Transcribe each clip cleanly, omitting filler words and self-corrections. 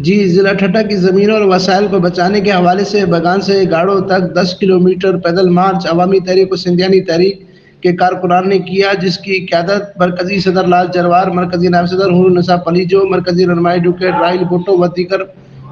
جی، ضلع ٹھٹہ کی زمینوں اور وسائل کو بچانے کے حوالے سے بگان سے گاڑو تک 10 کلومیٹر پیدل مارچ عوامی تحریک و سندھیانی تحریک کے کارکنان نے کیا، جس کی قیادت مرکزی صدر لال جروار، مرکزی نائب صدر حور النساء پلیجو، مرکزی رہنمائی ایڈوکیٹ راہیل بھٹو و دیگر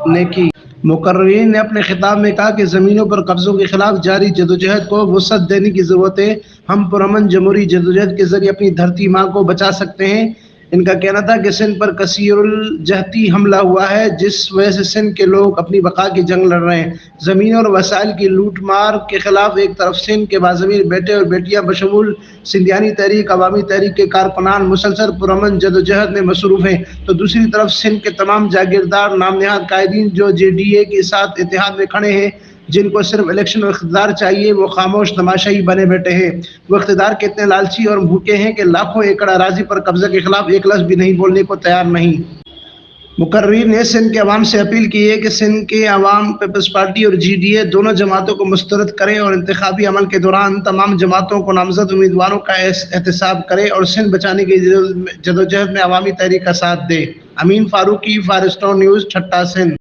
نے کی۔ مقررین نے اپنے خطاب میں کہا کہ زمینوں پر قبضوں کے خلاف جاری جدوجہد کو وسعت دینے کی ضرورت ہے۔ ہم پرامن جمہوری جدوجہد کے ذریعے اپنی دھرتی ماں کو بچا سکتے ہیں۔ ان کا کہنا تھا کہ سندھ پر کثیر الجہتی حملہ ہوا ہے، جس وجہ سے سندھ کے لوگ اپنی بقا کی جنگ لڑ رہے ہیں۔ زمینوں اور وسائل کی لوٹ مار کے خلاف ایک طرف سندھ کے باضمیر بیٹے اور بیٹیاں بشمول سندھیانی تحریک، عوامی تحریک کے کارکنان مسلسل پرامن جدوجہد میں مصروف ہیں، تو دوسری طرف سندھ کے تمام جاگیردار نام نہاد قائدین جو جے ڈی اے کے ساتھ اتحاد میں کھڑے ہیں، جن کو صرف الیکشن اور اقتدار چاہیے، وہ خاموش تماشائی بنے بیٹھے ہیں۔ وہ اقتدار کے اتنے لالچی اور بھوکے ہیں کہ لاکھوں ایکڑ اراضی پر قبضہ کے خلاف ایک لفظ بھی نہیں بولنے کو تیار نہیں۔ مقررین نے سندھ کے عوام سے اپیل کی ہے کہ سندھ کے عوام پیپلز پارٹی اور جے ڈی اے دونوں جماعتوں کو مسترد کریں اور انتخابی عمل کے دوران تمام جماعتوں کو نامزد امیدواروں کا احتساب کریں اور سندھ بچانے کی جدوجہد میں عوامی تحریک کا ساتھ دیں۔ امین فاروقی، فارسٹون نیوز، ٹھٹہ، سندھ۔